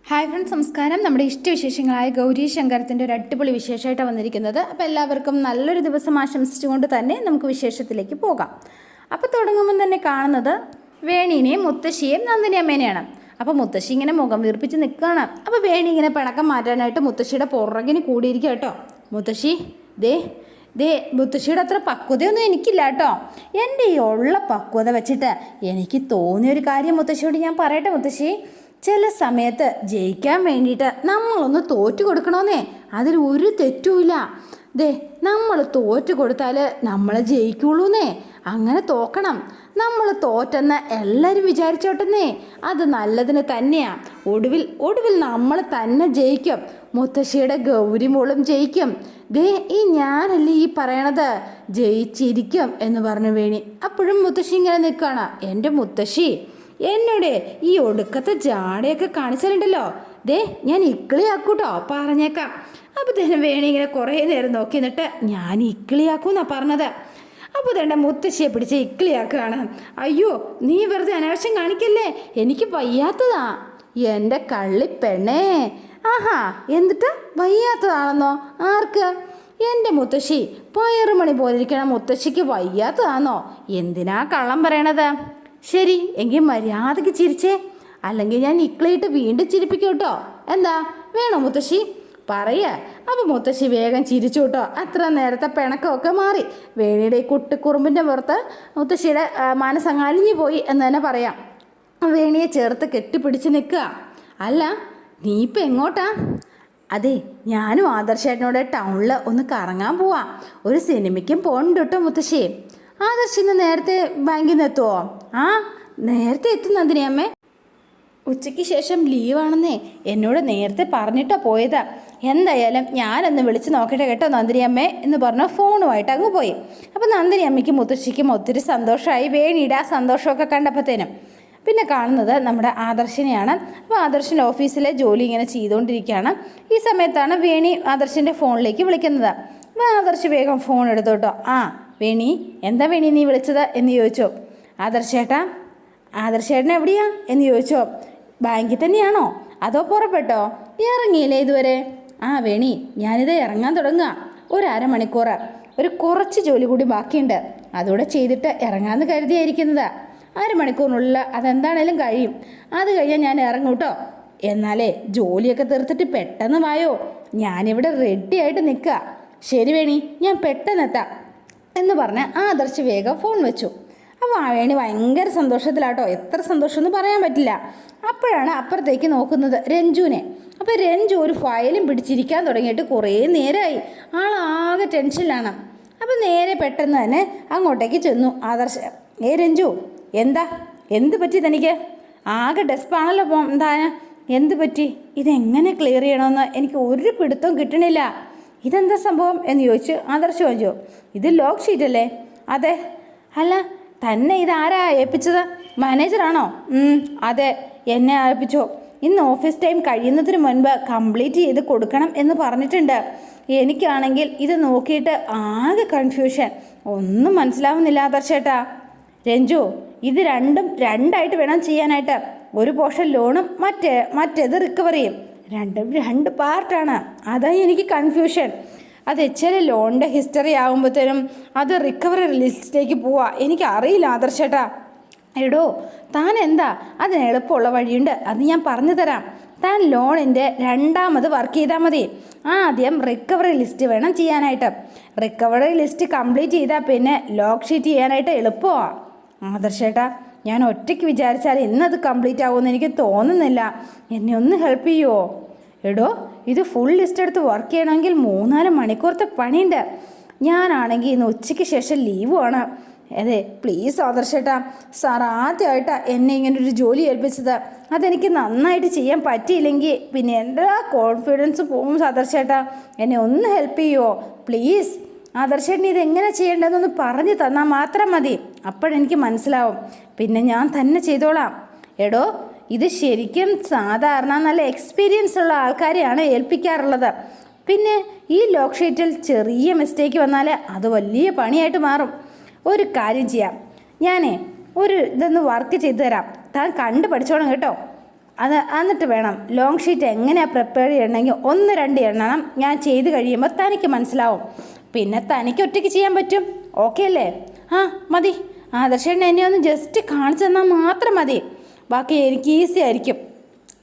Hi friends, നമസ്കാരം. നമ്മുടെ ഇഷ്ടവിശേഷങ്ങളായ ഗൗരി ശങ്കരത്തിൻ്റെ ഒരു അടിപൊളി വിശേഷമായിട്ടാണ് വന്നിരിക്കുന്നത്. അപ്പോൾ എല്ലാവർക്കും നല്ലൊരു ദിവസം ആശംസിച്ചുകൊണ്ട് തന്നെ നമുക്ക് വിശേഷത്തിലേക്ക് പോകാം. അപ്പോൾ തുടങ്ങുമ്പോൾ തന്നെ കാണുന്നത് വേണീനെയും മുത്തശ്ശിയെയും നന്ദിനി അമ്മേനെയാണ്. അപ്പോൾ മുത്തശ്ശി ഇങ്ങനെ മുഖം വീർപ്പിച്ച് നിൽക്കുകയാണ്. അപ്പോൾ വേണി ഇങ്ങനെ പിണക്കം മാറ്റാനായിട്ട് മുത്തശ്ശിയുടെ പുറകിന് കൂടിയിരിക്കുക കേട്ടോ. മുത്തശ്ശി ദേ മുത്തശ്ശിയുടെ അത്ര പക്വതയൊന്നും എനിക്കില്ല കേട്ടോ. എൻ്റെ ഈ ഉള്ള പക്വത വെച്ചിട്ട് എനിക്ക് തോന്നിയൊരു കാര്യം മുത്തശ്ശിയോട് ഞാൻ പറയട്ടെ. മുത്തശ്ശി, ചില സമയത്ത് ജയിക്കാൻ വേണ്ടിയിട്ട് നമ്മളൊന്ന് തോറ്റു കൊടുക്കണമെന്നേ, അതിലൊരു തെറ്റുമില്ല. നമ്മൾ തോറ്റു കൊടുത്താൽ നമ്മൾ ജയിക്കുള്ളൂന്നേ. അങ്ങനെ തോക്കണം. നമ്മൾ തോറ്റെന്ന് എല്ലാവരും വിചാരിച്ചോട്ടെന്നേ, അത് നല്ലതിന് തന്നെയാണ്. ഒടുവിൽ നമ്മൾ തന്നെ ജയിക്കും. മുത്തശ്ശിയുടെ ഗൗരി മോളും ജയിക്കും. ഈ ഞാനല്ലേ ഈ പറയണത്, ജയിച്ചിരിക്കും എന്ന് പറഞ്ഞു വേണി. അപ്പോഴും മുത്തശ്ശി ഇങ്ങനെ നിൽക്കുകയാണ്. എൻ്റെ മുത്തശ്ശി എന്നോട് ഈ ഒടുക്കത്തെ ജാടയൊക്കെ കാണിച്ചാലുണ്ടല്ലോ, ഞാൻ ഇക്കിളിയാക്കൂട്ടോ, പറഞ്ഞേക്കാം. അപ്പോൾ തന്നെ വേണി ഇങ്ങനെ കുറേ നേരം നോക്കി നിന്നിട്ട് ഞാൻ ഇക്കിളിയാക്കൂന്നാ പറഞ്ഞത്. അപ്പോൾ തന്നെ മുത്തശ്ശിയെ പിടിച്ച് ഇക്കിളിയാക്കുകയാണ്. അയ്യോ, നീ വെറുതെ അനാവശ്യം കാണിക്കല്ലേ, എനിക്ക് വയ്യാത്തതാ. എൻ്റെ കള്ളിപ്പെണ്ണേ. ആഹാ, എന്നിട്ട് വയ്യാത്തതാണെന്നോ? ആർക്ക്? എൻ്റെ മുത്തശ്ശി പയറുമണി പോലിരിക്കണ മുത്തശ്ശിക്ക് വയ്യാത്തതാണോ? എന്തിനാ കള്ളം പറയണത്? ശരി, എങ്കിൽ മര്യാദയ്ക്ക് ചിരിച്ചേ, അല്ലെങ്കിൽ ഞാൻ ഇക്കളിയിട്ട് വീണ്ടും ചിരിപ്പിക്കും കേട്ടോ. എന്താ വേണോ മുത്തശ്ശി? പറയ. അപ്പോൾ മുത്തശ്ശി വേഗം ചിരിച്ചു കേട്ടോ. അത്ര നേരത്തെ പിണക്കമൊക്കെ മാറി. വേണിയുടെ ഈ കുട്ടിക്കുറുമ്പിൻ്റെ പുറത്ത് മുത്തശ്ശിയുടെ മനസ്സങ്ങ് അലിഞ്ഞു പോയി എന്ന് തന്നെ പറയാം. വേണിയെ ചേർത്ത് കെട്ടിപ്പിടിച്ച് നിൽക്കുക. അല്ല, നീ ഇപ്പം എങ്ങോട്ടാ? അതെ, ഞാനും ആദർശേട്ടനോട് ടൗണിൽ ഒന്ന് കറങ്ങാൻ പോവാം. ഒരു സിനിമയ്ക്കും പോകണ്ട കേട്ടോ മുത്തശ്ശി. ആദർശിന്ന് നേരത്തെ ബാങ്കിൽ നിന്ന് എത്തുമോ? ആ, നേരത്തെ എത്തും നന്ദിനി അമ്മേ. ഉച്ചയ്ക്ക് ശേഷം ലീവാണെന്നേ എന്നോട് നേരത്തെ പറഞ്ഞിട്ടാ പോയതാ. എന്തായാലും ഞാനൊന്ന് വിളിച്ച് നോക്കട്ടെ കേട്ടോ നന്ദിനി അമ്മേ എന്ന് പറഞ്ഞ് ഫോണുമായിട്ട് അങ്ങ് പോയി. അപ്പോൾ നന്ദിനി അമ്മയ്ക്കും മുത്തശ്ശിക്കും ഒത്തിരി സന്തോഷമായി. വേണിയുടെ ആ സന്തോഷമൊക്കെ കണ്ടപ്പോഴത്തേനും പിന്നെ കാണുന്നത് നമ്മുടെ ആദർശിനെയാണ്. അപ്പോൾ ആദർശിൻ്റെ ഓഫീസിലെ ജോലി ഇങ്ങനെ ചെയ്തുകൊണ്ടിരിക്കുകയാണ്. ഈ സമയത്താണ് വേണി ആദർശിൻ്റെ ഫോണിലേക്ക് വിളിക്കുന്നത്. അപ്പോൾ ആദർശ് വേഗം ഫോൺ എടുത്തു കേട്ടോ. ആ വേണി, എന്താ വേണി നീ വിളിച്ചത് എന്ന് ചോദിച്ചോ. ആദർശേട്ടൻ എവിടെയാ എന്ന് ചോദിച്ചോ. ബാങ്കിൽ തന്നെയാണോ, അതോ പുറപ്പെട്ടോ? ഇറങ്ങിയില്ലേ ഇതുവരെ? ആ വേണി, ഞാനിത് ഇറങ്ങാൻ തുടങ്ങുക. ഒരു അരമണിക്കൂർ, കുറച്ച് ജോലി കൂടി ബാക്കിയുണ്ട്, അതുകൂടെ ചെയ്തിട്ട് ഇറങ്ങാമെന്ന് കരുതിയായിരിക്കുന്നത്. അരമണിക്കൂറിനുള്ളിൽ അതെന്താണേലും കഴിയും. അത് കഴിഞ്ഞാൽ ഞാൻ ഇറങ്ങും കേട്ടോ. എന്നാലേ ജോലിയൊക്കെ തീർത്തിട്ട് പെട്ടെന്ന് വായോ, ഞാനിവിടെ റെഡി ആയിട്ട് നിൽക്കുക. ശരി വേണി, ഞാൻ പെട്ടെന്ന് എത്താം എന്ന് പറഞ്ഞ് ആദർശ് വേഗം ഫോൺ വെച്ചു. അപ്പോൾ വേണി ഭയങ്കര സന്തോഷത്തിലാട്ടോ. എത്ര സന്തോഷമെന്ന് പറയാൻ പറ്റില്ല. അപ്പോഴാണ് അപ്പുറത്തേക്ക് നോക്കുന്നത് രഞ്ജുവിനെ. അപ്പോൾ രഞ്ജു ഒരു ഫയലും പിടിച്ചിരിക്കാൻ തുടങ്ങിയിട്ട് കുറേ നേരമായി. ആളാകെ ടെൻഷനിലാണ്. അപ്പോൾ നേരെ പെട്ടെന്ന് തന്നെ അങ്ങോട്ടേക്ക് ചെന്നു ആദർശ്. രഞ്ജു, എന്ത് പറ്റി തനിക്ക്? ആകെ ഡെസ്പാണല്ലോ. എന്ത് പറ്റി? ഇതെങ്ങനെ ക്ലിയർ ചെയ്യണമെന്ന് എനിക്ക് ഒരു പിടുത്തവും കിട്ടണില്ല. ഇതെന്താ സംഭവം എന്ന് ചോദിച്ചു ആദർശ്. ചോദിച്ചു, ഇത് ലോക്ക് ഷീറ്റ് അല്ലേ? അതെ. അല്ല, തന്നെ ഇതാരാ ഏൽപ്പിച്ചത്? മാനേജറാണോ? അതെ, എന്നെ ഏൽപ്പിച്ചോ. ഇന്ന് ഓഫീസ് ടൈം കഴിയുന്നതിന് മുൻപ് കംപ്ലീറ്റ് ചെയ്ത് കൊടുക്കണം എന്ന് പറഞ്ഞിട്ടുണ്ട്. എനിക്കാണെങ്കിൽ ഇത് നോക്കിയിട്ട് ആകെ കൺഫ്യൂഷൻ, ഒന്നും മനസ്സിലാവുന്നില്ല ആദർശേട്ടാ. രഞ്ജു, ഇത് രണ്ടായിട്ട് വേണം ചെയ്യാനായിട്ട്. ഒരു പോർഷൻ ലോണും മറ്റേത് റിക്കവറിയും. രണ്ട് പാർട്ടാണ്. അതായി എനിക്ക് കൺഫ്യൂഷൻ. അത് ചില ലോണിൻ്റെ ഹിസ്റ്ററി ആകുമ്പോഴത്തേനും അത് റിക്കവറി ലിസ്റ്റിലേക്ക് പോവാ. എനിക്കറിയില്ല ആദർശേട്ടാ. എടോ, താൻ എന്താ, അതിന് എളുപ്പമുള്ള വഴിയുണ്ട്, അത് ഞാൻ പറഞ്ഞു തരാം. താൻ ലോണിൻ്റെ രണ്ടാമത് വർക്ക് ചെയ്താൽ മതി. ആദ്യം റിക്കവറി ലിസ്റ്റ് വേണം ചെയ്യാനായിട്ട്. റിക്കവറി ലിസ്റ്റ് കംപ്ലീറ്റ് ചെയ്താൽ പിന്നെ ലോക്ക് ഷീറ്റ് ചെയ്യാനായിട്ട് എളുപ്പമാണ് ആദർശേട്ടാ. ഞാൻ ഒറ്റയ്ക്ക് വിചാരിച്ചാൽ ഇന്നത് കംപ്ലീറ്റ് ആകുമെന്ന് എനിക്ക് തോന്നുന്നില്ല. എന്നെ ഒന്ന് ഹെൽപ്പ് ചെയ്യുമോ? എടോ, ഇത് ഫുൾ ലിസ്റ്റ് എടുത്ത് വർക്ക് ചെയ്യണമെങ്കിൽ 3-4 മണിക്കൂറത്തെ പണിയുണ്ട്. ഞാനാണെങ്കിൽ ഇന്ന് ഉച്ചയ്ക്ക് ശേഷം ലീവുമാണ്. അതെ, പ്ലീസ് ആദർശേട്ടാ. സാർ ആദ്യമായിട്ടാണ് എന്നെ ഇങ്ങനൊരു ജോലി ഏൽപ്പിച്ചത്. അതെനിക്ക് നന്നായിട്ട് ചെയ്യാൻ പറ്റിയില്ലെങ്കിൽ പിന്നെ എൻ്റെ കോൺഫിഡൻസ് പോകും ആദർശേട്ടാ. എന്നെ ഒന്ന് ഹെൽപ്പ് ചെയ്യുമോ പ്ലീസ്? ആദർശേട്ടൻ ഇതെങ്ങനെ ചെയ്യേണ്ടതെന്നൊന്ന് പറഞ്ഞു തന്നാൽ മാത്രം മതി. അപ്പോഴെനിക്ക് മനസ്സിലാവും. പിന്നെ ഞാൻ തന്നെ ചെയ്തോളാം. എടോ, ഇത് ശരിക്കും സാധാരണ നല്ല എക്സ്പീരിയൻസ് ഉള്ള ആൾക്കാരെയാണ് ഏൽപ്പിക്കാറുള്ളത്. പിന്നെ ഈ ലോക്ക് ഷീറ്റിൽ ചെറിയ മിസ്റ്റേക്ക് വന്നാൽ അത് വലിയ പണിയായിട്ട് മാറും. ഒരു കാര്യം ചെയ്യാം, ഇതൊന്ന് വർക്ക് ചെയ്തു തരാം. താൻ കണ്ടു പഠിച്ചോണം കേട്ടോ. എന്നിട്ട് വേണം ലോങ് ഷീറ്റ് എങ്ങനെയാണ് പ്രിപ്പയർ ചെയ്യണമെങ്കിൽ 1-2 എണ്ണം ഞാൻ ചെയ്ത് കഴിയുമ്പോൾ തനിക്ക് മനസ്സിലാവും. പിന്നെ തനിക്ക് ഒറ്റയ്ക്ക് ചെയ്യാൻ പറ്റും. ഓക്കെ അല്ലേ? ആ മതി. ആദർശേട്ടൻ എന്നെ ഒന്ന് ജസ്റ്റ് കാണിച്ചു തന്നാൽ മാത്രം മതി. ബാക്കി എനിക്ക് ഈസി ആയിരിക്കും.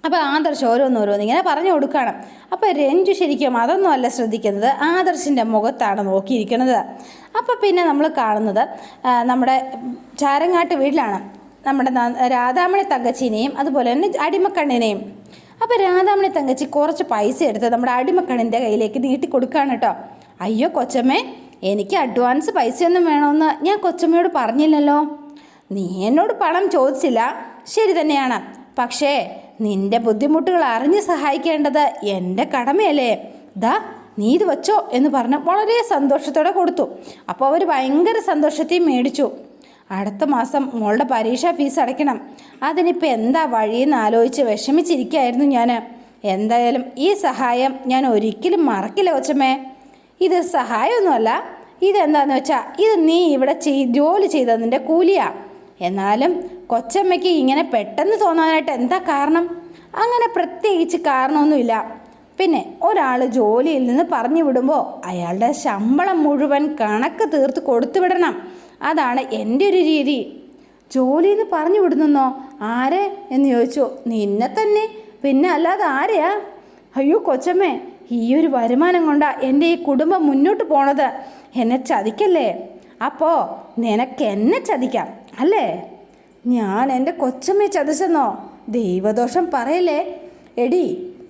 അപ്പോൾ ആദർശ് ഓരോന്നിങ്ങനെ പറഞ്ഞു കൊടുക്കണം. അപ്പോൾ രഞ്ജു ശരിക്കും അതൊന്നും അല്ല ശ്രദ്ധിക്കുന്നത്, ആദർശിൻ്റെ മുഖത്താണ് നോക്കിയിരിക്കുന്നത്. അപ്പോൾ പിന്നെ നമ്മൾ കാണുന്നത് നമ്മുടെ ചാരങ്ങാട്ട് വീട്ടിലാണ് നമ്മുടെ രാധാമണി തങ്കച്ചിനെയും അതുപോലെ തന്നെ അടിമക്കണ്ണിനെയും. അപ്പോൾ രാധാമണി തങ്കച്ചി കുറച്ച് പൈസ എടുത്ത് നമ്മുടെ അടിമക്കണ്ണിൻ്റെ കയ്യിലേക്ക് നീട്ടി കൊടുക്കുകയാണ് കേട്ടോ. അയ്യോ കൊച്ചമ്മേ, എനിക്ക് അഡ്വാൻസ് പൈസയൊന്നും വേണമെന്ന് ഞാൻ കൊച്ചമ്മയോട് പറഞ്ഞില്ലല്ലോ. നീ എന്നോട് പണം ചോദിച്ചില്ല, ശരി തന്നെയാണ്. പക്ഷേ നിന്റെ ബുദ്ധിമുട്ടുകൾ അറിഞ്ഞ് സഹായിക്കേണ്ടത് എൻ്റെ കടമയല്ലേ. ദാ നീ ഇത് വെച്ചോ എന്ന് പറഞ്ഞ് വളരെ സന്തോഷത്തോടെ കൊടുത്തു. അപ്പോൾ അവർ ഭയങ്കര സന്തോഷത്തെയും മേടിച്ചു. അടുത്ത മാസം മോളുടെ പരീക്ഷാ ഫീസ് അടയ്ക്കണം. അതിനിപ്പോൾ എന്താ വഴിയെന്ന് ആലോചിച്ച് വിഷമിച്ചിരിക്കുകയായിരുന്നു ഞാൻ. എന്തായാലും ഈ സഹായം ഞാൻ ഒരിക്കലും മറക്കില്ല കൊച്ചമ്മേ. ഇത് സഹായമൊന്നുമല്ല, ഇതെന്താണെന്ന് വെച്ചാൽ ഇത് നീ ഇവിടെ ജോലി ചെയ്തതിൻ്റെ കൂലിയാ. എന്നാലും കൊച്ചമ്മയ്ക്ക് ഇങ്ങനെ പെട്ടെന്ന് തോന്നാനായിട്ട് എന്താ കാരണം? അങ്ങനെ പ്രത്യേകിച്ച് കാരണമൊന്നുമില്ല. പിന്നെ ഒരാൾ ജോലിയിൽ നിന്ന് പറഞ്ഞു വിടുമ്പോൾ അയാളുടെ ശമ്പളം മുഴുവൻ കണക്ക് തീർത്ത് കൊടുത്തു വിടണം. അതാണ് എൻ്റെ ഒരു രീതി. ജോലിയിൽ നിന്ന് പറഞ്ഞു വിടുന്നോ? ആരെ എന്ന് ചോദിച്ചു. നിന്നെ തന്നെ, പിന്നെ അല്ലാതെ ആരെയാ? അയ്യോ കൊച്ചമ്മേ, ഈ ഒരു വരുമാനം കൊണ്ടാ എൻ്റെ ഈ കുടുംബം മുന്നോട്ട് പോണത്. എന്നെ ചതിക്കല്ലേ? അപ്പോൾ നിനക്ക് എന്നെ ചതിക്കാം അല്ലേ? ഞാൻ എൻ്റെ കൊച്ചമ്മയെ ചതിച്ചെന്നോ? ദൈവദോഷം പറയല്ലേ. എടി,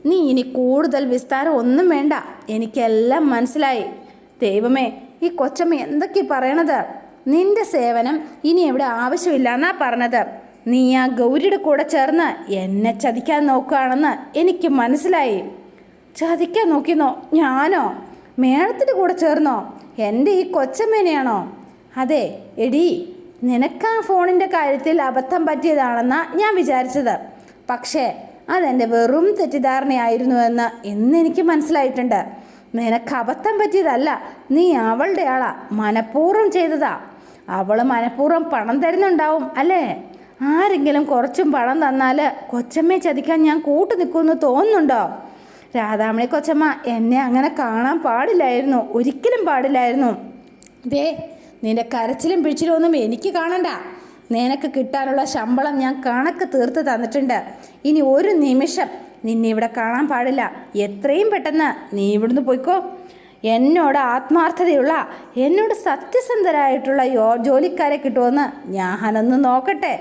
നീ ഇനി കൂടുതൽ വിസ്താരം ഒന്നും വേണ്ട, എനിക്കെല്ലാം മനസ്സിലായി. ദൈവമേ, ഈ കൊച്ചമ്മ എന്തൊക്കെ പറയണത്? നിന്റെ സേവനം ഇനി എവിടെ ആവശ്യമില്ല എന്നാ പറഞ്ഞത്. നീ ആ ഗൗരിയുടെ കൂടെ ചേർന്ന് എന്നെ ചതിക്കാൻ നോക്കുകയാണെന്ന് എനിക്ക് മനസ്സിലായി. ചതിക്കാൻ നോക്കിയെന്നോ? ഞാനോ? മേളത്തിൻ്റെ കൂടെ ചേർന്നോ? എൻ്റെ ഈ കൊച്ചമ്മേനെയാണോ? അതെ എടി, നിനക്കാ ഫോണിൻ്റെ കാര്യത്തിൽ അബദ്ധം പറ്റിയതാണെന്നാണ് ഞാൻ വിചാരിച്ചത്. പക്ഷേ അതെൻ്റെ വെറും തെറ്റിദ്ധാരണയായിരുന്നുവെന്ന് ഇന്നെനിക്ക് മനസ്സിലായിട്ടുണ്ട്. നിനക്ക് അബദ്ധം പറ്റിയതല്ല, നീ അവളുടെ ആളാ, മനഃപൂർവ്വം ചെയ്തതാ. അവൾ മനഃപൂർവ്വം പണം തരുന്നുണ്ടാവും അല്ലേ? ആരെങ്കിലും കുറച്ചും പണം തന്നാൽ കൊച്ചമ്മയെ ചതിക്കാൻ ഞാൻ കൂട്ടു നിൽക്കുമെന്ന് തോന്നുന്നുണ്ടോ? രാധാമണി കൊച്ചമ്മ എന്നെ അങ്ങനെ കാണാൻ പാടില്ലായിരുന്നു, ഒരിക്കലും പാടില്ലായിരുന്നു. ദേ, നിന്റെ കരച്ചിലും പിഴിച്ചിലും ഒന്നും എനിക്ക് കാണണ്ട. നിനക്ക് കിട്ടാനുള്ള ശമ്പളം ഞാൻ കണക്ക് തീർത്ത് തന്നിട്ടുണ്ട്. ഇനി ഒരു നിമിഷം നിന്നെ ഇവിടെ കാണാൻ പാടില്ല. എത്രയും പെട്ടെന്ന് നീ ഇവിടുന്ന് പോയിക്കോ. എന്നോട് ആത്മാർത്ഥതയുള്ള, എന്നോട് സത്യസന്ധരായിട്ടുള്ള ജോലിക്കാരെ കിട്ടുമെന്ന് ഞാനൊന്ന് നോക്കട്ടെ.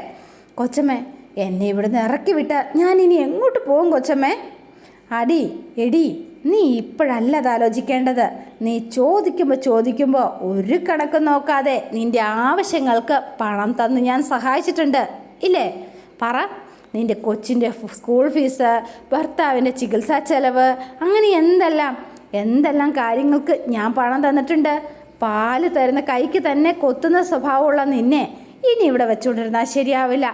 കൊച്ചമ്മേ, എന്നെ ഇവിടുന്ന് ഇറക്കി വിട്ട് ഞാൻ ഇനി എങ്ങോട്ട് പോകും കൊച്ചമ്മേ? എടി, നീ ഇപ്പോഴല്ല അത് ആലോചിക്കേണ്ടത്. നീ ചോദിക്കുമ്പോൾ ഒരു കണക്ക് നോക്കാതെ നിൻ്റെ ആവശ്യങ്ങൾക്ക് പണം തന്ന് ഞാൻ സഹായിച്ചിട്ടുണ്ട് ഇല്ലേ? പറ. നിൻ്റെ കൊച്ചിൻ്റെ സ്കൂൾ ഫീസ്, ഭർത്താവിൻ്റെ ചികിത്സാ ചെലവ്, അങ്ങനെ എന്തെല്ലാം കാര്യങ്ങൾക്ക് ഞാൻ പണം തന്നിട്ടുണ്ട്. പാല് തരുന്ന കൈക്ക് തന്നെ കൊത്തുന്ന സ്വഭാവമുള്ള നിന്നെ ഇനി ഇവിടെ വെച്ചുകൊണ്ടിരുന്നാൽ ശരിയാവില്ല.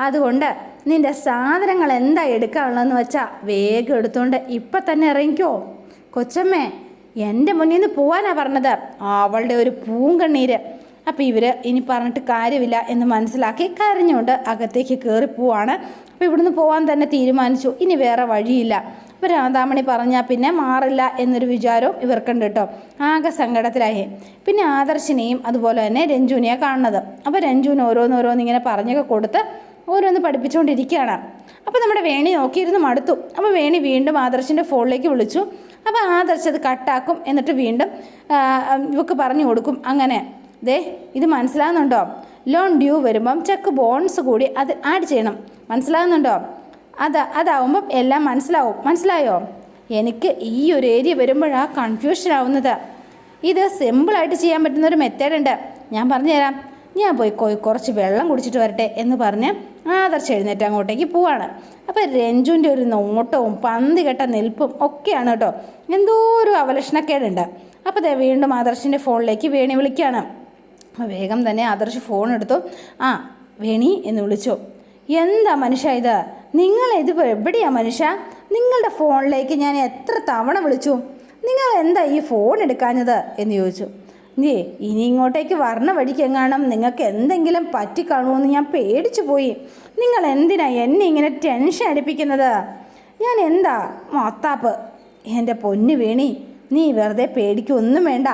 അതുകൊണ്ട് നിൻ്റെ സാധനങ്ങൾ എന്താ എടുക്കാനുള്ളതെന്ന് വെച്ചാൽ വേഗം എടുത്തുകൊണ്ട് ഇപ്പം തന്നെ ഇറങ്ങിക്കോ. കൊച്ചമ്മേ, എൻ്റെ മുന്നിൽ നിന്ന് പോവാനാണ് പറഞ്ഞത്. അവളുടെ ഒരു പൂങ്കണ്ണീര്. അപ്പോൾ ഇവർ ഇനി പറഞ്ഞിട്ട് കാര്യമില്ല എന്ന് മനസ്സിലാക്കി കരഞ്ഞുകൊണ്ട് അകത്തേക്ക് കയറി പോവാണ്. അപ്പോൾ ഇവിടുന്ന് പോകാൻ തന്നെ തീരുമാനിച്ചു. ഇനി വേറെ വഴിയില്ല. അപ്പോൾ രാധാമണി പറഞ്ഞാൽ പിന്നെ മാറില്ല എന്നൊരു വിചാരവും ഇവർക്കുണ്ട് കേട്ടോ. ആകെ സങ്കടത്തിലായി. പിന്നെ ആദർശിനെയും അതുപോലെ തന്നെ രഞ്ജുവിനെയാണ് കാണുന്നത്. അപ്പോൾ രഞ്ജുവിന് ഓരോന്നിങ്ങനെ പറഞ്ഞൊക്കെ കൊടുത്ത് ഓരോന്ന് പഠിപ്പിച്ചുകൊണ്ടിരിക്കുകയാണ്. അപ്പോൾ നമ്മുടെ വേണി നോക്കിയിരുന്ന് മടുത്തു. അപ്പോൾ വേണി വീണ്ടും ആദർശിൻ്റെ ഫോണിലേക്ക് വിളിച്ചു. അപ്പോൾ ആദർശ് അത് കട്ടാക്കും. എന്നിട്ട് വീണ്ടും ഇവക്ക് പറഞ്ഞു കൊടുക്കും. അങ്ങനെ ദേ, ഇത് മനസ്സിലാകുന്നുണ്ടോ? ലോൺ ഡ്യൂ വരുമ്പം ചെക്ക് ബോൺസ് കൂടി അത് ആഡ് ചെയ്യണം. മനസ്സിലാകുന്നുണ്ടോ? അതാവുമ്പം എല്ലാം മനസ്സിലായോ? എനിക്ക് ഈ ഒരു ഏരിയ വരുമ്പോഴാണ് കൺഫ്യൂഷൻ ആവുന്നത്. ഇത് സിമ്പിളായിട്ട് ചെയ്യാൻ പറ്റുന്നൊരു മെത്തേഡുണ്ട്, ഞാൻ പറഞ്ഞുതരാം. ഞാൻ പോയി കുറച്ച് വെള്ളം കുടിച്ചിട്ട് വരട്ടെ എന്ന് പറഞ്ഞ് ആദർശ് എഴുന്നേറ്റ് അങ്ങോട്ടേക്ക് പോവാണ്. അപ്പോൾ രഞ്ജുവിൻ്റെ ഒരു നോട്ടവും പന്തി കെട്ട നിൽപ്പും ഒക്കെയാണ് കേട്ടോ. എന്തോ ഒരു അവലക്ഷണക്കേടുണ്ട്. അപ്പോൾ വീണ്ടും ആദർശിൻ്റെ ഫോണിലേക്ക് വേണി വിളിക്കുകയാണ്. അപ്പോൾ വേഗം തന്നെ ആദർശ് ഫോൺ എടുത്തു. വേണി എന്ന് വിളിച്ചു. എന്താ മനുഷ്യ ഇത്? നിങ്ങളിതിപ്പോൾ എവിടെയാണ് മനുഷ്യ? നിങ്ങളുടെ ഫോണിലേക്ക് ഞാൻ എത്ര തവണ വിളിച്ചു, നിങ്ങൾ എന്താ ഈ ഫോൺ എടുക്കാഞ്ഞത് എന്ന് ചോദിച്ചു. നീ ഇനി ഇങ്ങോട്ടേക്ക് വരണ വഴിക്കെങ്ങാനും നിങ്ങൾക്ക് എന്തെങ്കിലും പറ്റിക്കാണുമെന്ന് ഞാൻ പേടിച്ചു പോയി. നിങ്ങൾ എന്തിനാ എന്നെ ഇങ്ങനെ ടെൻഷൻ അടിപ്പിക്കുന്നത്? ഞാൻ എന്താ മത്താപ്പ്? എൻ്റെ പൊന്നു വേണി, നീ വെറുതെ പേടിക്കൊന്നും വേണ്ട.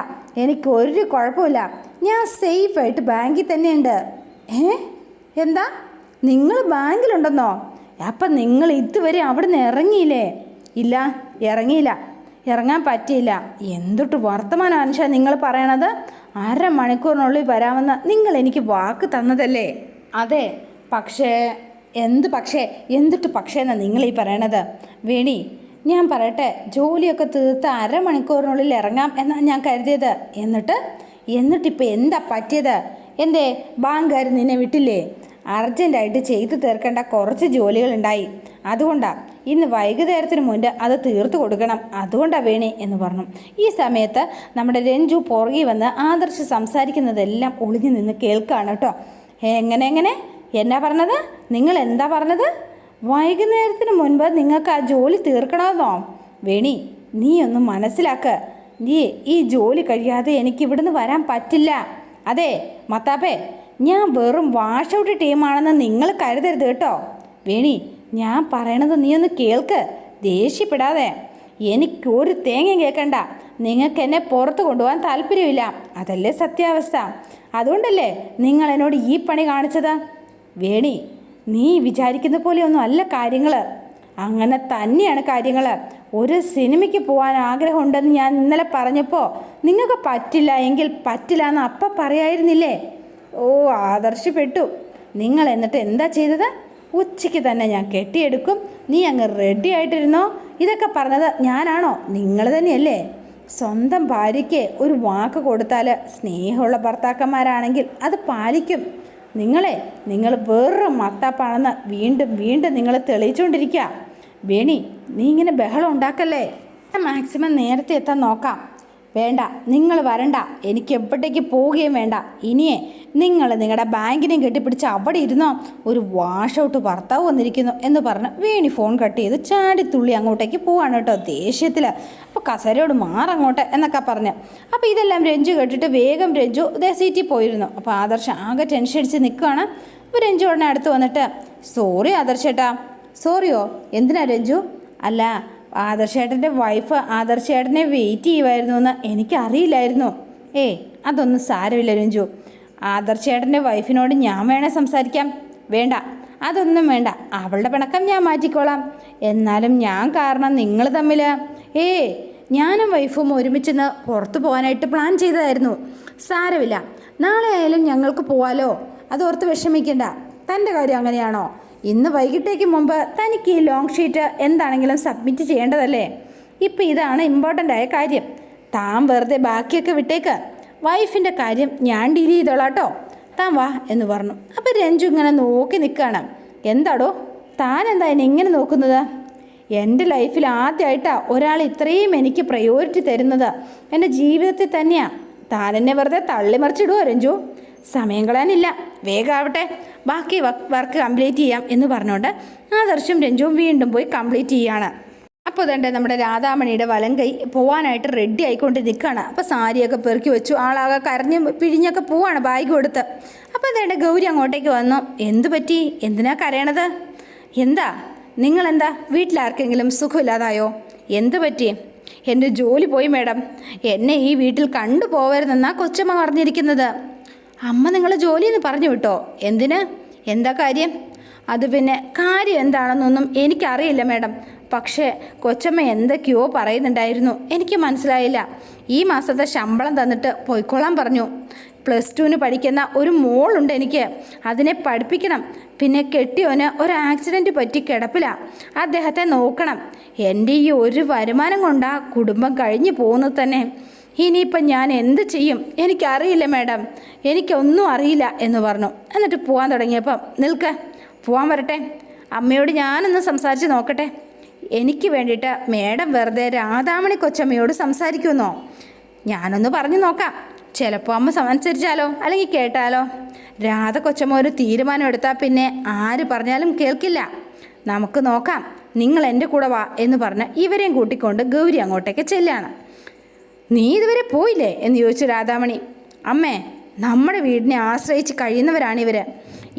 എനിക്കൊരു കുഴപ്പമില്ല. ഞാൻ സേഫായിട്ട് ബാങ്കിൽ തന്നെയുണ്ട്. എന്താ, നിങ്ങൾ ബാങ്കിലുണ്ടെന്നോ? അപ്പം നിങ്ങൾ ഇതുവരെ അവിടെ നിന്ന് ഇറങ്ങിയില്ലേ? ഇല്ല, ഇറങ്ങിയില്ല. ഇറങ്ങാൻ പറ്റിയില്ല. എന്തൊട്ട് വർത്തമാനം അനുഷ നിങ്ങൾ പറയണത്? അരമണിക്കൂറിനുള്ളിൽ വരാമെന്ന് നിങ്ങൾ എനിക്ക് വാക്ക് തന്നതല്ലേ? അതെ, പക്ഷേ എന്തിട്ട് പക്ഷേ എന്നാണ് നിങ്ങൾ ഈ പറയണത്? വേണി, ഞാൻ പറയട്ടെ, ജോലിയൊക്കെ തീർത്ത് അരമണിക്കൂറിനുള്ളിൽ ഇറങ്ങാം എന്നാണ് ഞാൻ കരുതിയത്. എന്നിട്ടിപ്പോൾ എന്താ പറ്റിയത്? എന്തേ ബാങ്കുകാർ നിന്നെ വിട്ടില്ലേ? അർജൻറ്റായിട്ട് ചെയ്തു തീർക്കേണ്ട കുറച്ച് ജോലികളുണ്ടായി. അതുകൊണ്ടാണ് ഇന്ന് വൈകുന്നേരത്തിന് മുൻപ് അത് തീർത്തു കൊടുക്കണം. അതുകൊണ്ടാണ് വേണി എന്ന് പറഞ്ഞു. ഈ സമയത്ത് നമ്മുടെ രഞ്ജു പുറകെ വന്ന് ആദർശ് സംസാരിക്കുന്നതെല്ലാം ഒളിഞ്ഞു നിന്ന് കേൾക്കുകയാണ് കേട്ടോ. എങ്ങനെ എന്നാ പറഞ്ഞത്? നിങ്ങൾ എന്താ പറഞ്ഞത്? വൈകുന്നേരത്തിന് മുൻപ് നിങ്ങൾക്ക് ആ ജോലി തീർക്കണമെന്നോ? വേണി, നീ ഒന്ന് മനസ്സിലാക്ക്. നീ ഈ ജോലി കഴിയാതെ എനിക്ക് ഇവിടുന്ന് വരാൻ പറ്റില്ല. അതെ മത്താപ്പേ, ഞാൻ വെറും വാഷ് ഔട്ട് ടീമാണെന്ന് നിങ്ങൾ കരുതരുത് കേട്ടോ. വേണി, ഞാൻ പറയണത് നീ ഒന്ന് കേൾക്ക്. ദേഷ്യപ്പെടാതെ. എനിക്കൊരു തേങ്ങ കേൾക്കണ്ട. നിങ്ങൾക്ക് എന്നെ പുറത്ത് കൊണ്ടുപോകാൻ താല്പര്യമില്ല. അതല്ലേ സത്യാവസ്ഥ. അതുകൊണ്ടല്ലേ നിങ്ങൾ എന്നോട് ഈ പണി കാണിച്ചത്. വേണി, നീ വിചാരിക്കുന്ന പോലെയൊന്നും അല്ല കാര്യങ്ങൾ. അങ്ങനെ തന്നെയാണ് കാര്യങ്ങൾ. ഒരു സിനിമയ്ക്ക് പോകാൻ ആഗ്രഹമുണ്ടെന്ന് ഞാൻ ഇന്നലെ പറഞ്ഞപ്പോൾ നിങ്ങൾക്ക് പറ്റില്ല എങ്കിൽ പറ്റില്ല എന്ന് അപ്പം പറയായിരുന്നില്ലേ? ഓ, ആദർശപ്പെട്ടു നിങ്ങൾ. എന്നിട്ട് എന്താ ചെയ്തത്? ഉച്ചയ്ക്ക് തന്നെ ഞാൻ കെട്ടിയെടുക്കും, നീ അങ്ങ് റെഡി ആയിട്ടിരുന്നോ. ഇതൊക്കെ പറഞ്ഞത് ഞാനാണോ? നിങ്ങൾ തന്നെയല്ലേ? സ്വന്തം ഭാര്യയ്ക്ക് ഒരു വാക്ക് കൊടുത്താൽ സ്നേഹമുള്ള ഭർത്താക്കന്മാരാണെങ്കിൽ അത് പാലിക്കും. നിങ്ങൾ വേറൊരു മത്താപ്പാണെന്ന് വീണ്ടും വീണ്ടും നിങ്ങൾ തെളിയിച്ചുകൊണ്ടിരിക്കുക. വേണി, നീ ഇങ്ങനെ ബഹളം ഉണ്ടാക്കല്ലേ. മാക്സിമം നേരത്തെ എത്താൻ നോക്കാം. വേണ്ട, നിങ്ങൾ വരണ്ട. എനിക്ക് എവിടേക്ക് പോവുകയും വേണ്ട. ഇനിയേ നിങ്ങൾ നിങ്ങളുടെ ബാങ്കിനെയും കെട്ടിപ്പിടിച്ച് അവിടെ ഇരുന്നോ. ഒരു വാഷ് ഔട്ട് ഭർത്താവ് വന്നിരിക്കുന്നു എന്ന് പറഞ്ഞ് വേണി ഫോൺ കട്ട് ചെയ്ത് ചാടിത്തുള്ളി അങ്ങോട്ടേക്ക് പോവാണ് കേട്ടോ, ദേഷ്യത്തിൽ. അപ്പോൾ കസേരയോട് മാറങ്ങോട്ട് എന്നൊക്കെ പറഞ്ഞ്. അപ്പോൾ ഇതെല്ലാം രഞ്ജു കേട്ടിട്ട് വേഗം രഞ്ജു ഇതേ സീറ്റിൽ പോയിരുന്നു. അപ്പോൾ ആദർശ് ആകെ ടെൻഷൻ അടിച്ച് നിൽക്കുകയാണ്. അപ്പോൾ രഞ്ജു ഉടനെ അടുത്ത് വന്നിട്ട്, സോറി ആദർശേട്ടാ. സോറിയോ? എന്തിനാ രഞ്ജു? അല്ല, ആദർശേട്ടൻ്റെ വൈഫ് ആദർശേട്ടനെ വെയിറ്റ് ചെയ്യുമായിരുന്നു എന്ന് എനിക്കറിയില്ലായിരുന്നു. അതൊന്നും സാരമില്ല രഞ്ജു. ആദർശേട്ടൻ്റെ വൈഫിനോട് ഞാൻ വേണേൽ സംസാരിക്കാം. വേണ്ട, അതൊന്നും വേണ്ട. അവളുടെ പിണക്കം ഞാൻ മാറ്റിക്കോളാം. എന്നാലും ഞാൻ കാരണം നിങ്ങൾ തമ്മിൽ ഞാനും വൈഫും ഒരുമിച്ചെന്ന് പുറത്തു പോകാനായിട്ട് പ്ലാൻ ചെയ്തതായിരുന്നു. സാരമില്ല, നാളെ ആയാലും ഞങ്ങൾക്ക് പോവാലോ. അതോർത്ത് വിഷമിക്കണ്ട. തൻ്റെ കാര്യം അങ്ങനെയാണോ? ഇന്ന് വൈകിട്ടേക്ക് മുമ്പ് തനിക്ക് ഈ ലോങ് ഷീറ്റ് എന്താണെങ്കിലും സബ്മിറ്റ് ചെയ്യേണ്ടതല്ലേ? ഇപ്പം ഇതാണ് ഇമ്പോർട്ടൻ്റ് ആയ കാര്യം. താൻ വെറുതെ ബാക്കിയൊക്കെ വിട്ടേക്ക്. വൈഫിൻ്റെ കാര്യം ഞാൻ ഡീൽ ചെയ്തോളാം കേട്ടോ. താൻ വാ എന്ന് പറഞ്ഞു. അപ്പോൾ രഞ്ജു ഇങ്ങനെ നോക്കി നിൽക്കുകയാണ്. എന്താടോ താൻ എന്താ എന്നെ ഇങ്ങനെ നോക്കുന്നത്? എൻ്റെ ലൈഫിൽ ആദ്യമായിട്ടാണ് ഒരാൾ ഇത്രയും എനിക്ക് പ്രയോറിറ്റി തരുന്നത്. എൻ്റെ ജീവിതത്തിൽ തന്നെയാണ്. താൻ എന്നെ വെറുതെ തള്ളിമറിച്ചിടുവോ രഞ്ജു? സമയം കളയാനില്ല, വേഗമാവട്ടെ. ബാക്കി വർക്ക് കംപ്ലീറ്റ് ചെയ്യാം എന്ന് പറഞ്ഞുകൊണ്ട് ആദർശും രഞ്ജുവും വീണ്ടും പോയി കംപ്ലീറ്റ് ചെയ്യാണ്. അപ്പോൾ തന്നെ നമ്മുടെ രാധാമണിയുടെ വലം കൈ പോവാനായിട്ട് റെഡി ആയിക്കൊണ്ട് നിൽക്കുകയാണ്. അപ്പോൾ സാരിയൊക്കെ പെറുക്കി വെച്ചു. ആളാകെ കരഞ്ഞ് പിഴിഞ്ഞൊക്കെ പോവാണ് ബാഗ് കൊടുത്ത്. അപ്പോൾ അതേണ്ട ഗൗരി അങ്ങോട്ടേക്ക് വന്നു. എന്തു പറ്റി? എന്തിനാ കരയണത്? എന്താ നിങ്ങളെന്താ വീട്ടിലാർക്കെങ്കിലും സുഖമില്ലാതായോ? എന്തു പറ്റി? എൻ്റെ ജോലി പോയി മാഡം. എന്നെ ഈ വീട്ടിൽ കണ്ടു പോവരുതെന്നാണ് കൊച്ചമ്മ പറഞ്ഞിരിക്കുന്നത്. അമ്മ നിങ്ങൾ ജോലിയെന്ന് പറഞ്ഞു വിട്ടോ? എന്തിന്? എന്താ കാര്യം? അത് പിന്നെ കാര്യം എന്താണെന്നൊന്നും എനിക്കറിയില്ല മാഡം. പക്ഷേ കൊച്ചമ്മ എന്തൊക്കെയോ പറയുന്നുണ്ടായിരുന്നു, എനിക്ക് മനസ്സിലായില്ല. ഈ മാസത്തെ ശമ്പളം തന്നിട്ട് പോയിക്കോളാൻ പറഞ്ഞു. +2 പഠിക്കുന്ന ഒരു മോളുണ്ട് എനിക്ക്. അതിനെ പഠിപ്പിക്കണം. പിന്നെ കെട്ടിയോന് ഒരു ആക്സിഡൻറ്റ് പറ്റി കിടപ്പിലാണ്. അദ്ദേഹത്തെ നോക്കണം. എൻ്റെ ഈ ഒരു വരുമാനം കൊണ്ടാണ് കുടുംബം കഴിഞ്ഞു പോകുന്നത് തന്നെ. ഇനിയിപ്പം ഞാൻ എന്ത് ചെയ്യും? എനിക്കറിയില്ല മാഡം, എനിക്കൊന്നും അറിയില്ല എന്ന് പറഞ്ഞു. എന്നിട്ട് പോകാൻ തുടങ്ങിയപ്പം നിൽക്ക്, പോകാൻ വരട്ടെ, അമ്മയോട് ഞാനൊന്ന് സംസാരിച്ച് നോക്കട്ടെ. എനിക്ക് വേണ്ടിയിട്ട് മാഡം വെറുതെ രാധാമണി കൊച്ചമ്മയോട് സംസാരിക്കുമെന്നോ? ഞാനൊന്ന് പറഞ്ഞു നോക്കാം. ചിലപ്പോൾ അമ്മ അനുസരിച്ചാലോ, അല്ലെങ്കിൽ കേട്ടാലോ. രാധ കൊച്ചമ്മ ഒരു തീരുമാനം എടുത്താൽ പിന്നെ ആര് പറഞ്ഞാലും കേൾക്കില്ല. നമുക്ക് നോക്കാം, നിങ്ങൾ എൻ്റെ കൂടെ വാ എന്ന് പറഞ്ഞ് ഇവരെയും കൂട്ടിക്കൊണ്ട് ഗൗരി അങ്ങോട്ടേക്ക് ചെല്ലാണ്. നീ ഇതുവരെ പോയില്ലേ എന്ന് ചോദിച്ചു രാധാമണി. അമ്മേ, നമ്മുടെ വീടിനെ ആശ്രയിച്ച് കഴിയുന്നവരാണിവർ.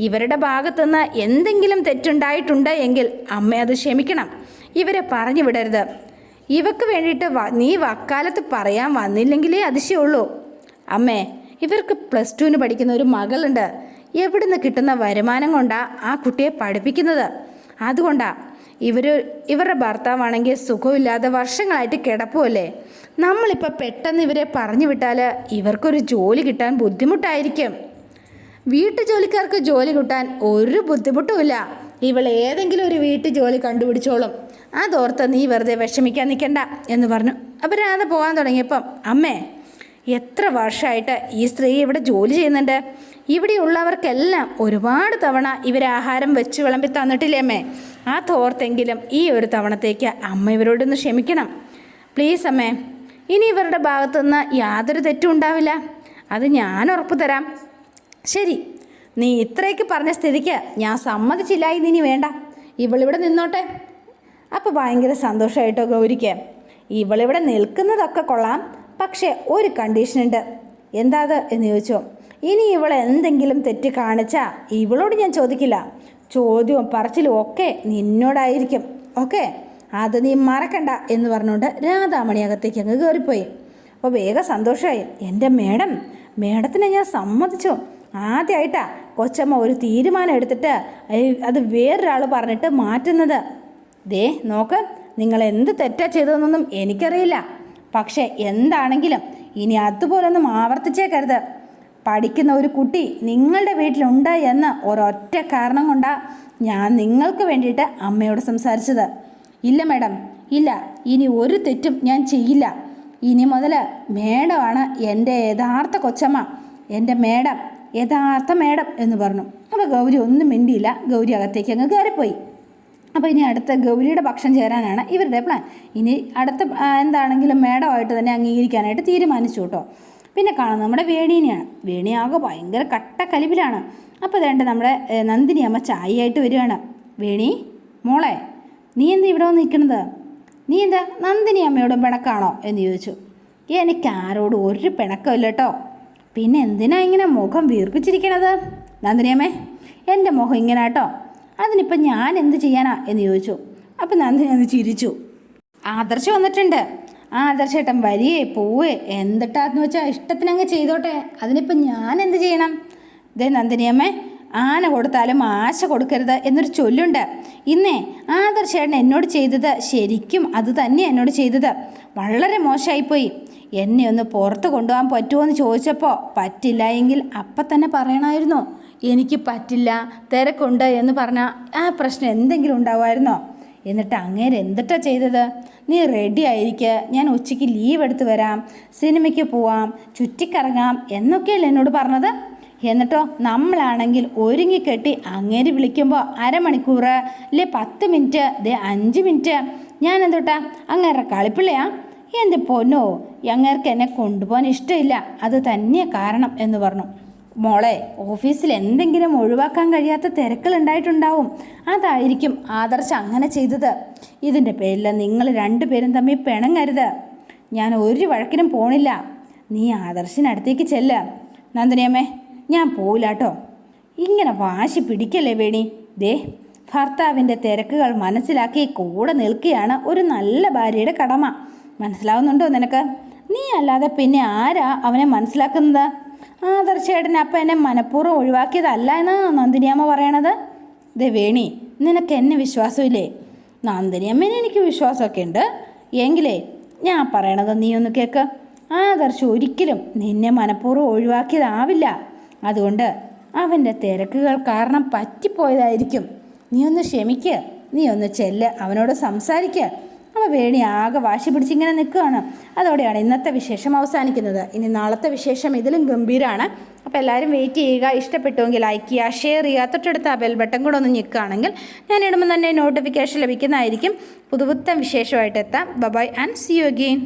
ഇവരുടെ ഭാഗത്തുനിന്ന് എന്തെങ്കിലും തെറ്റുണ്ടായിട്ടുണ്ട് എങ്കിൽ അമ്മ അത് ക്ഷമിക്കണം. ഇവരെ പറഞ്ഞു വിടരുത്. ഇവക്ക് വേണ്ടിയിട്ട് നീ വക്കാലത്ത് പറയാൻ വന്നില്ലെങ്കിലേ അതിശയമുള്ളൂ. അമ്മേ, ഇവർക്ക് +2 പഠിക്കുന്ന ഒരു മകളുണ്ട്. എവിടുന്ന് കിട്ടുന്ന വരുമാനം കൊണ്ടാണ് ആ കുട്ടിയെ പഠിപ്പിക്കുന്നത്. അതുകൊണ്ടാണ് ഇവരുടെ ഭർത്താവാണെങ്കിൽ സുഖമില്ലാതെ വർഷങ്ങളായിട്ട് കിടപ്പുമല്ലേ. നമ്മളിപ്പോൾ പെട്ടെന്ന് ഇവരെ പറഞ്ഞു വിട്ടാൽ ഇവർക്കൊരു ജോലി കിട്ടാൻ ബുദ്ധിമുട്ടായിരിക്കും. വീട്ടു ജോലിക്കാർക്ക് ജോലി കിട്ടാൻ ഒരു ബുദ്ധിമുട്ടുമില്ല. ഇവൾ ഏതെങ്കിലും ഒരു വീട്ടു ജോലി കണ്ടുപിടിച്ചോളും. അതോർത്ത് നീ വെറുതെ വിഷമിക്കാൻ നിൽക്കണ്ട എന്ന് പറഞ്ഞു. അപ്പോൾ രാധ പോകാൻ തുടങ്ങിയപ്പം, അമ്മേ, എത്ര വർഷമായിട്ട് ഈ സ്ത്രീ ഇവിടെ ജോലി ചെയ്യുന്നുണ്ട്. ഇവിടെയുള്ളവർക്കെല്ലാം ഒരുപാട് തവണ ഇവരാഹാരം വെച്ച് വിളമ്പി തന്നിട്ടില്ലേ അമ്മേ? ആ തോർത്തെങ്കിലും ഈ ഒരു തവണത്തേക്ക് അമ്മ ഇവരോടൊന്ന് ക്ഷമിക്കണം പ്ലീസ് അമ്മേ. ഇനി ഇവരുടെ ഭാഗത്തുനിന്ന് യാതൊരു തെറ്റും ഉണ്ടാവില്ല, അത് ഞാൻ ഉറപ്പ് തരാം. ശരി, നീ ഇത്രയൊക്കെ പറഞ്ഞ സ്ഥിതിക്ക് ഞാൻ സമ്മതിച്ചില്ലായി. ഇനി വേണ്ട, ഇവളിവിടെ നിന്നോട്ടെ. അപ്പോൾ ഭയങ്കര സന്തോഷമായിട്ടോ ഗൗരിക്ക്. ഇവളിവിടെ നിൽക്കുന്നതൊക്കെ കൊള്ളാം, പക്ഷേ ഒരു കണ്ടീഷനുണ്ട്. എന്താ അത് എന്ന് ചോദിച്ചോ. ഇനി ഇവൾ എന്തെങ്കിലും തെറ്റ് കാണിച്ചാൽ ഇവളോട് ഞാൻ ചോദിക്കില്ല. ചോദ്യവും പറച്ചിലും ഒക്കെ നിന്നോടായിരിക്കും. ഓക്കെ, അത് നീ മറക്കണ്ട എന്ന് പറഞ്ഞുകൊണ്ട് രാധാമണി അകത്തേക്ക് അങ്ങ് കയറിപ്പോയി. അപ്പോൾ വേഗം സന്തോഷമായി. എൻ്റെ മേഡത്തിനെ ഞാൻ സമ്മതിച്ചു. ആദ്യമായിട്ടാണ് കൊച്ചമ്മ ഒരു തീരുമാനം എടുത്തിട്ട് അത് വേറൊരാൾ പറഞ്ഞിട്ട് മാറ്റുന്നത്. ദേ നോക്ക്, നിങ്ങൾ എന്ത് തെറ്റാ ചെയ്തതെന്നൊന്നും എനിക്കറിയില്ല. പക്ഷേ എന്താണെങ്കിലും ഇനി അതുപോലൊന്നും ആവർത്തിച്ചേക്കരുത്. പഠിക്കുന്ന ഒരു കുട്ടി നിങ്ങളുടെ വീട്ടിലുണ്ട് എന്ന് ഒരൊറ്റ കാരണം കൊണ്ടാണ് ഞാൻ നിങ്ങൾക്ക് വേണ്ടിയിട്ട് അമ്മയോട് സംസാരിച്ചത്. ഇല്ല മാഡം, ഇല്ല, ഇനി ഒരു തെറ്റും ഞാൻ ചെയ്യില്ല. ഇനി മുതൽ മേഡമാണ് എൻ്റെ യഥാർത്ഥ കൊച്ചമ്മ, എൻ്റെ മേഡം, യഥാർത്ഥ മേഡം എന്ന് പറഞ്ഞു. അപ്പോൾ ഗൗരി ഒന്നും മിണ്ടിയില്ല. ഗൗരി അകത്തേക്ക് അങ്ങ് കയറിപ്പോയി. അപ്പോൾ ഇനി അടുത്ത ഗൗരിയുടെ പക്ഷം ചേരാനാണ് ഇവരുടെ പ്ലാൻ. ഇനി അടുത്ത എന്താണെങ്കിലും മേഡമായിട്ട് തന്നെ അംഗീകരിക്കാനായിട്ട് തീരുമാനിച്ചു കേട്ടോ. പിന്നെ കാണുന്നത് നമ്മുടെ വേണീനെയാണ്. വേണിയാകെ ഭയങ്കര കട്ടക്കലിപ്പിലാണ്. അപ്പോൾ വേണ്ട നമ്മുടെ നന്ദിനി അമ്മ ചായയായിട്ട് വരികയാണ്. വേണി മോളെ, നീ എന്താ ഇവിടെ വന്ന് നിൽക്കുന്നത്? നീ എന്താ നന്ദിനി അമ്മയോട് പിണക്കാണോ എന്ന് ചോദിച്ചു. എനിക്ക് ആരോടും ഒരു പിണക്കമില്ല കേട്ടോ. പിന്നെ എന്തിനാ ഇങ്ങനെ മുഖം വീർപ്പിച്ചിരിക്കണത്? നന്ദിനി അമ്മേ, എൻ്റെ മുഖം ഇങ്ങനെ കേട്ടോ, അതിനിപ്പം ഞാൻ എന്ത് ചെയ്യാനാ എന്ന് ചോദിച്ചു. അപ്പം നന്ദിനി ഒന്ന് ചിരിച്ചു. ആദർശ് വന്നിട്ടുണ്ട്. ആദർശേട്ടൻ വരികയെ പോവേ എന്തിട്ടാന്ന് വെച്ചാൽ ഇഷ്ടത്തിനങ്ങ് ചെയ്തോട്ടെ, അതിനിപ്പം ഞാൻ എന്ത് ചെയ്യണം? ഇതേ നന്ദിനിയമ്മേ, ആന കൊടുത്താലും ആശ കൊടുക്കരുത് എന്നൊരു ചൊല്ലുണ്ട്. ഇന്നേ ആദർശേട്ടൻ എന്നോട് ചെയ്തത് ശരിക്കും അത് തന്നെ എന്നോട് ചെയ്തത് വളരെ മോശമായിപ്പോയി. എന്നെ ഒന്ന് പുറത്ത് കൊണ്ടുപോകാൻ പറ്റുമോ എന്ന് ചോദിച്ചപ്പോൾ പറ്റില്ല എങ്കിൽ അപ്പം തന്നെ പറയണമായിരുന്നു. എനിക്ക് പറ്റില്ല, തിരക്കുണ്ട് എന്ന് പറഞ്ഞാൽ ആ പ്രശ്നം എന്തെങ്കിലും ഉണ്ടാവുമായിരുന്നോ? എന്നിട്ട് അങ്ങേര് എന്തിട്ടാ ചെയ്തത്? നീ റെഡി ആയിരിക്കുക, ഞാൻ ഉച്ചയ്ക്ക് ലീവ് എടുത്ത് വരാം, സിനിമയ്ക്ക് പോവാം, ചുറ്റിക്കറങ്ങാം എന്നൊക്കെയല്ലേ എന്നോട് പറഞ്ഞത്. എന്നിട്ടോ നമ്മളാണെങ്കിൽ ഒരുങ്ങിക്കെട്ടി അങ്ങേര് വിളിക്കുമ്പോൾ അരമണിക്കൂർ അല്ലെ 10 മിനിറ്റ്, 5 മിനിറ്റ്. ഞാൻ എന്തൊട്ടാ അങ്ങേരുടെ കളിപ്പിള്ളയാ? എൻ്റെ പൊന്നോ, അങ്ങേർക്ക് എന്നെ കൊണ്ടുപോകാൻ ഇഷ്ടമില്ല, അത് തന്നെ കാരണം എന്ന് പറഞ്ഞു. മോളെ, ഓഫീസിൽ എന്തെങ്കിലും ഒഴിവാക്കാൻ കഴിയാത്ത തിരക്കുകളുണ്ടായിട്ടുണ്ടാവും, അതായിരിക്കും ആദർശ് അങ്ങനെ ചെയ്തത്. ഇതിൻ്റെ പേരിൽ നിങ്ങൾ 2 പേരും തമ്മിൽ പിണങ്ങരുത്. ഞാൻ ഒരു വഴക്കിനും പോണില്ല. നീ ആദർശിനടുത്തേക്ക് ചെല്ല. നന്ദിനിയമ്മേ, ഞാൻ പോവില്ല കേട്ടോ. ഇങ്ങനെ വാശി പിടിക്കല്ലേ വേണി. ദേ, ഭർത്താവിൻ്റെ തിരക്കുകൾ മനസ്സിലാക്കി കൂടെ നിൽക്കുകയാണ് ഒരു നല്ല ഭാര്യയുടെ കടമ. മനസ്സിലാവുന്നുണ്ടോ നിനക്ക്? നീ അല്ലാതെ പിന്നെ ആരാ അവനെ മനസ്സിലാക്കുന്നത്? ആദർശേട്ടൻ അപ്പം എന്നെ മനഃപൂർവ്വം ഒഴിവാക്കിയതല്ല എന്നാണ് നന്ദിനിയമ്മ പറയണത്. ദേ വേണി, നിനക്ക് എന്നെ വിശ്വാസമില്ലേ? നന്ദിനിയമ്മേനെ എനിക്ക് വിശ്വാസമൊക്കെ ഉണ്ട്. എങ്കിലേ ഞാൻ പറയണത് നീ ഒന്ന് കേൾക്ക്. ആദർശ് ഒരിക്കലും നിന്നെ മനഃപൂർവ്വം ഒഴിവാക്കിയതാവില്ല. അതുകൊണ്ട് അവൻ്റെ തിരക്കുകൾ കാരണം പറ്റിപ്പോയതായിരിക്കും. നീ ഒന്ന് ക്ഷമിക്കുക, നീ ഒന്ന് ചെല്ല്, അവനോട് സംസാരിക്കുക. അപ്പോൾ വേണി ആകെ വാശി പിടിച്ചിങ്ങനെ നിൽക്കുകയാണ്. അതോടെയാണ് ഇന്നത്തെ വിശേഷം അവസാനിക്കുന്നത്. ഇനി നാളത്തെ വിശേഷം ഇതിലും ഗംഭീരമാണ്. അപ്പോൾ എല്ലാവരും വെയിറ്റ് ചെയ്യുക. ഇഷ്ടപ്പെട്ടുവെങ്കിൽ ലൈക്ക് ചെയ്യുക, ഷെയർ ചെയ്യുക, തൊട്ടടുത്ത ആ ബെൽ ബട്ടൺ കൂടെ ഒന്ന് ഞെക്കുകയാണെങ്കിൽ ഞാൻ ഇടുമ്പോൾ തന്നെ നോട്ടിഫിക്കേഷൻ ലഭിക്കുന്നതായിരിക്കും. പുതുപുത്തൻ വിശേഷമായിട്ട് എത്താം. Bye and see you again.